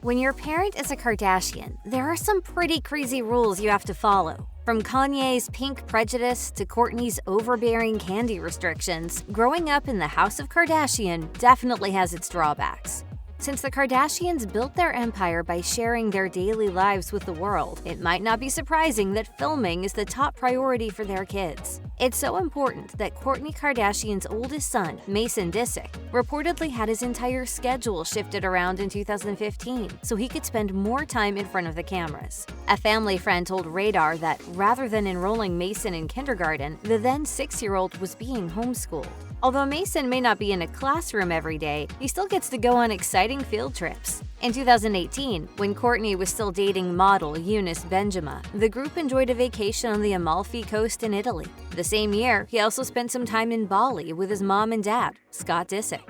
When your parent is a Kardashian, there are some pretty crazy rules you have to follow. From Kanye's pink prejudice to Kourtney's overbearing candy restrictions, growing up in the House of Kardashian definitely has its drawbacks. Since the Kardashians built their empire by sharing their daily lives with the world, it might not be surprising that filming is the top priority for their kids. It's so important that Kourtney Kardashian's oldest son, Mason Disick, reportedly had his entire schedule shifted around in 2015 so he could spend more time in front of the cameras. A family friend told Radar that rather than enrolling Mason in kindergarten, the then 6-year-old was being homeschooled. Although Mason may not be in a classroom every day, he still gets to go on exciting field trips. In 2018, when Kourtney was still dating model Eunice Benjamin, the group enjoyed a vacation on the Amalfi Coast in Italy. The same year, he also spent some time in Bali with his mom and dad, Scott Disick.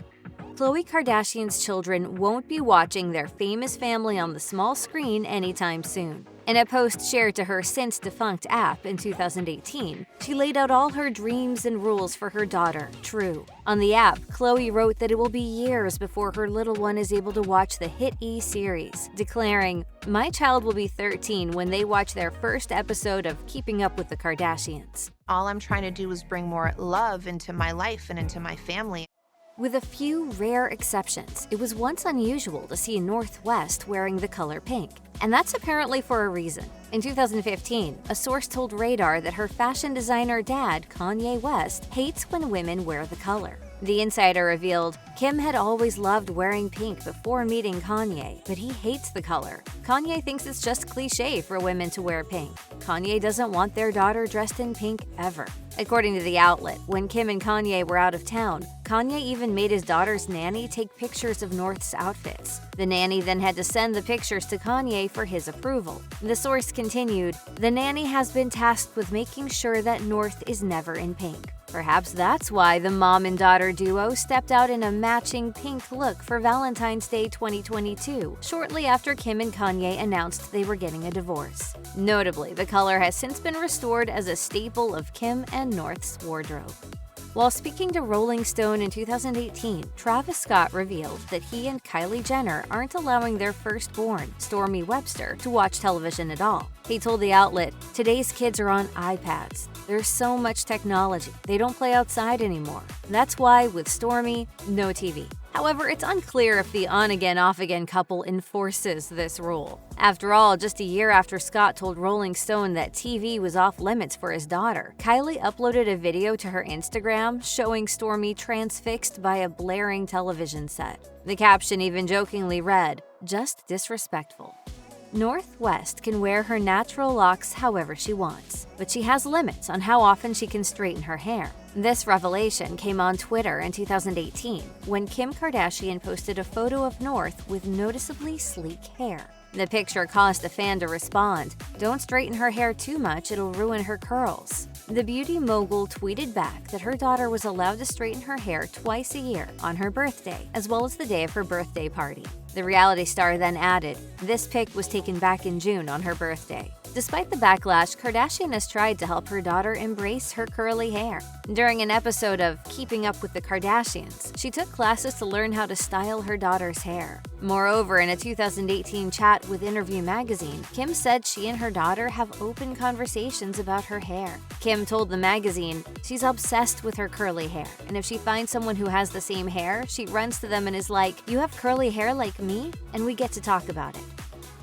Khloe Kardashian's children won't be watching their famous family on the small screen anytime soon. In a post shared to her since-defunct app in 2018, she laid out all her dreams and rules for her daughter, True. On the app, Khloe wrote that it will be years before her little one is able to watch the hit E! Series, declaring, "My child will be 13 when they watch their first episode of Keeping Up with the Kardashians." All I'm trying to do is bring more love into my life and into my family. With a few rare exceptions, it was once unusual to see North West wearing the color pink. And that's apparently for a reason. In 2015, a source told Radar that her fashion designer dad, Kanye West, hates when women wear the color. The insider revealed, Kim had always loved wearing pink before meeting Kanye, but he hates the color. Kanye thinks it's just cliche for women to wear pink. Kanye doesn't want their daughter dressed in pink ever. According to the outlet, when Kim and Kanye were out of town, Kanye even made his daughter's nanny take pictures of North's outfits. The nanny then had to send the pictures to Kanye for his approval. The source continued, "The nanny has been tasked with making sure that North is never in pink." Perhaps that's why the mom and daughter duo stepped out in a matching pink look for Valentine's Day 2022, shortly after Kim and Kanye announced they were getting a divorce. Notably, the color has since been restored as a staple of Kim and North's wardrobe. While speaking to Rolling Stone in 2018, Travis Scott revealed that he and Kylie Jenner aren't allowing their firstborn, Stormi Webster, to watch television at all. He told the outlet, "Today's kids are on iPads. There's so much technology. They don't play outside anymore. That's why, with Stormi, no TV." However, it's unclear if the on-again, off-again couple enforces this rule. After all, just a year after Scott told Rolling Stone that TV was off-limits for his daughter, Kylie uploaded a video to her Instagram showing Stormi transfixed by a blaring television set. The caption even jokingly read, "Just disrespectful." North West can wear her natural locks however she wants, but she has limits on how often she can straighten her hair. This revelation came on Twitter in 2018 when Kim Kardashian posted a photo of North with noticeably sleek hair. The picture caused a fan to respond, "Don't straighten her hair too much, it'll ruin her curls." The beauty mogul tweeted back that her daughter was allowed to straighten her hair twice a year on her birthday, as well as the day of her birthday party. The reality star then added, "This pic was taken back in June on her birthday." Despite the backlash, Kardashian has tried to help her daughter embrace her curly hair. During an episode of Keeping Up with the Kardashians, she took classes to learn how to style her daughter's hair. Moreover, in a 2018 chat with Interview magazine, Kim said she and her daughter have open conversations about her hair. Kim told the magazine, "She's obsessed with her curly hair, and if she finds someone who has the same hair, she runs to them and is like, 'You have curly hair like me?' And we get to talk about it."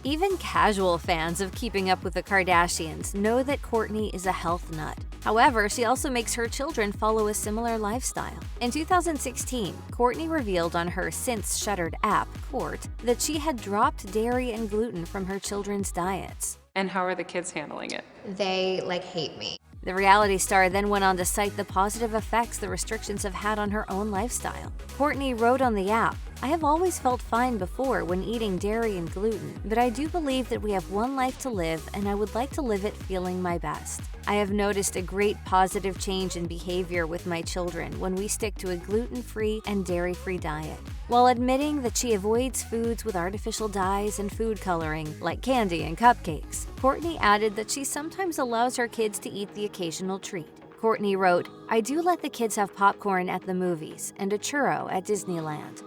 Even casual fans of Keeping Up with the Kardashians know that Kourtney is a health nut. However, she also makes her children follow a similar lifestyle. In 2016, Kourtney revealed on her since-shuttered app, Court, that she had dropped dairy and gluten from her children's diets. And how are the kids handling it? They, hate me. The reality star then went on to cite the positive effects the restrictions have had on her own lifestyle. Kourtney wrote on the app, "I have always felt fine before when eating dairy and gluten, but I do believe that we have one life to live and I would like to live it feeling my best. I have noticed a great positive change in behavior with my children when we stick to a gluten-free and dairy-free diet." While admitting that she avoids foods with artificial dyes and food coloring, like candy and cupcakes, Kourtney added that she sometimes allows her kids to eat the occasional treat. Kourtney wrote, "I do let the kids have popcorn at the movies and a churro at Disneyland."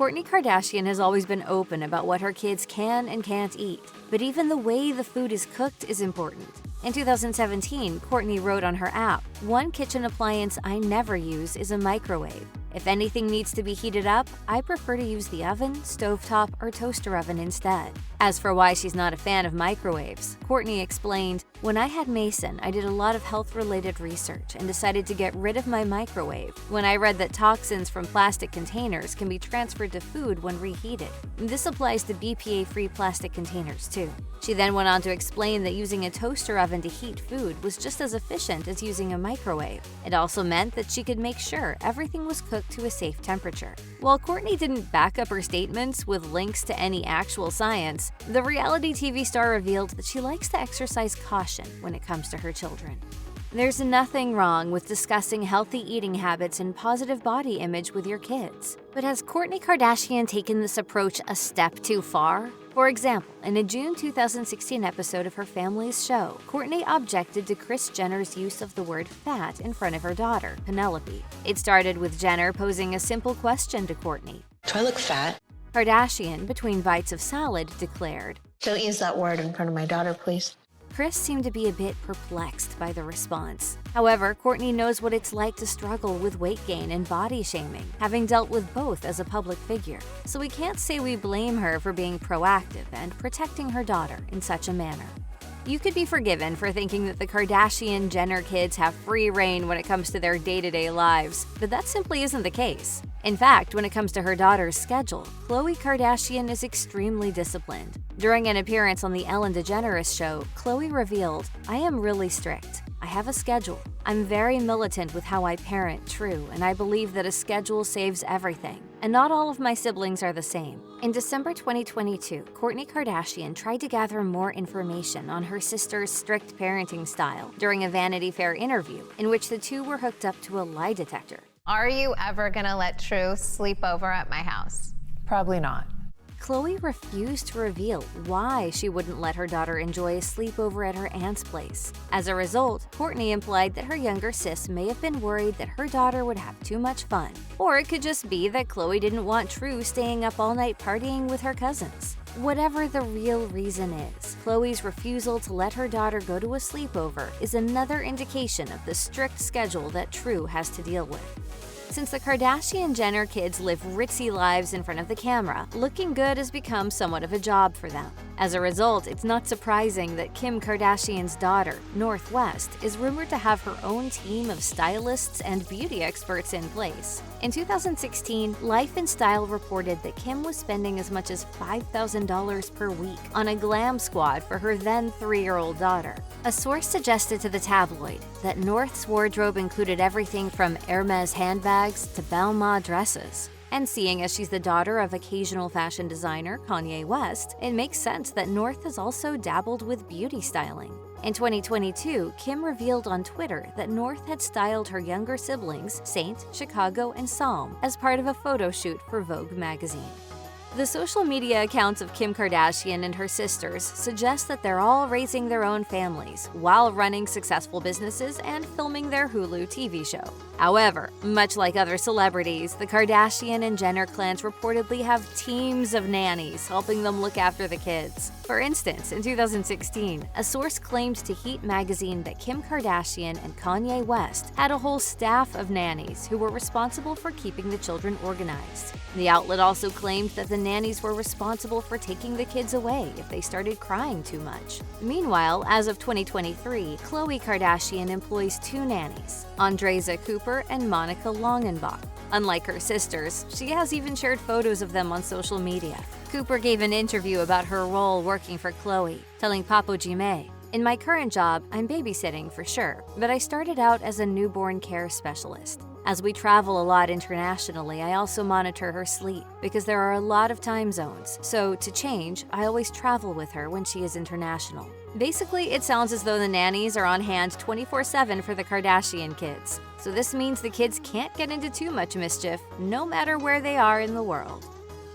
Kourtney Kardashian has always been open about what her kids can and can't eat, but even the way the food is cooked is important. In 2017, Kourtney wrote on her app, "One kitchen appliance I never use is a microwave. If anything needs to be heated up, I prefer to use the oven, stovetop, or toaster oven instead." As for why she's not a fan of microwaves, Kourtney explained, "When I had Mason, I did a lot of health-related research and decided to get rid of my microwave when I read that toxins from plastic containers can be transferred to food when reheated. This applies to BPA-free plastic containers too." She then went on to explain that using a toaster oven to heat food was just as efficient as using a microwave. It also meant that she could make sure everything was cooked to a safe temperature. While Kourtney didn't back up her statements with links to any actual science, the reality TV star revealed that she likes to exercise caution when it comes to her children. There's nothing wrong with discussing healthy eating habits and positive body image with your kids. But has Kourtney Kardashian taken this approach a step too far? For example, in a June 2016 episode of her family's show, Kourtney objected to Kris Jenner's use of the word fat in front of her daughter, Penelope. It started with Jenner posing a simple question to Kourtney. "Do I look fat?" Kardashian, between bites of salad, declared, "Don't use that word in front of my daughter, please." Kris seemed to be a bit perplexed by the response. However, Kourtney knows what it's like to struggle with weight gain and body shaming, having dealt with both as a public figure. So we can't say we blame her for being proactive and protecting her daughter in such a manner. You could be forgiven for thinking that the Kardashian-Jenner kids have free reign when it comes to their day-to-day lives, but that simply isn't the case. In fact, when it comes to her daughter's schedule, Khloe Kardashian is extremely disciplined. During an appearance on the Ellen DeGeneres show, Khloe revealed, "I am really strict. I have a schedule. I'm very militant with how I parent, true, and I believe that a schedule saves everything. And not all of my siblings are the same." In December 2022, Kourtney Kardashian tried to gather more information on her sister's strict parenting style during a Vanity Fair interview in which the two were hooked up to a lie detector. Are you ever gonna let True sleep over at my house? Probably not. Khloe refused to reveal why she wouldn't let her daughter enjoy a sleepover at her aunt's place. As a result, Kourtney implied that her younger sis may have been worried that her daughter would have too much fun. Or it could just be that Khloe didn't want True staying up all night partying with her cousins. Whatever the real reason is, Khloe's refusal to let her daughter go to a sleepover is another indication of the strict schedule that True has to deal with. Since the Kardashian-Jenner kids live ritzy lives in front of the camera, looking good has become somewhat of a job for them. As a result, it's not surprising that Kim Kardashian's daughter, North West, is rumored to have her own team of stylists and beauty experts in place. In 2016, Life and Style reported that Kim was spending as much as $5,000 per week on a glam squad for her then 3-year-old daughter. A source suggested to the tabloid that North's wardrobe included everything from Hermes handbags to Balmain dresses. And seeing as she's the daughter of occasional fashion designer Kanye West, it makes sense that North has also dabbled with beauty styling. In 2022, Kim revealed on Twitter that North had styled her younger siblings, Saint, Chicago, and Psalm, as part of a photo shoot for Vogue magazine. The social media accounts of Kim Kardashian and her sisters suggest that they're all raising their own families while running successful businesses and filming their Hulu TV show. However, much like other celebrities, the Kardashian and Jenner clans reportedly have teams of nannies helping them look after the kids. For instance, in 2016, a source claimed to Heat magazine that Kim Kardashian and Kanye West had a whole staff of nannies who were responsible for keeping the children organized. The outlet also claimed that the nannies were responsible for taking the kids away if they started crying too much. Meanwhile, as of 2023, Khloe Kardashian employs 2 nannies, Andreza Cooper and Monica Longenbach. Unlike her sisters, she has even shared photos of them on social media. Cooper gave an interview about her role working for Khloe, telling Papo Jime, "In my current job, I'm babysitting for sure, but I started out as a newborn care specialist. As we travel a lot internationally, I also monitor her sleep because there are a lot of time zones. So to change, I always travel with her when she is international." Basically, it sounds as though the nannies are on hand 24/7 for the Kardashian kids. So this means the kids can't get into too much mischief, no matter where they are in the world.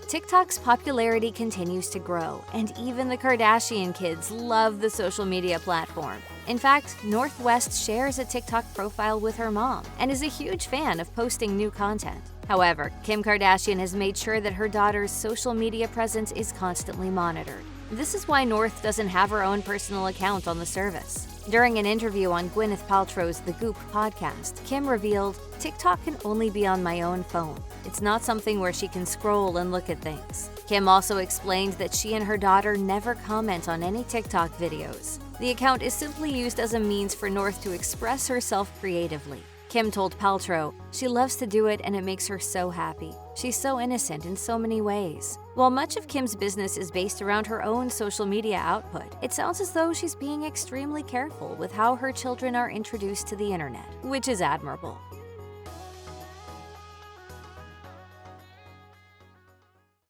TikTok's popularity continues to grow, and even the Kardashian kids love the social media platform. In fact, North West shares a TikTok profile with her mom and is a huge fan of posting new content. However, Kim Kardashian has made sure that her daughter's social media presence is constantly monitored. This is why North doesn't have her own personal account on the service. During an interview on Gwyneth Paltrow's The Goop podcast, Kim revealed, "TikTok can only be on my own phone. It's not something where she can scroll and look at things." Kim also explained that she and her daughter never comment on any TikTok videos. The account is simply used as a means for North to express herself creatively. Kim told Paltrow, "She loves to do it and it makes her so happy. She's so innocent in so many ways." While much of Kim's business is based around her own social media output, it sounds as though she's being extremely careful with how her children are introduced to the internet, which is admirable.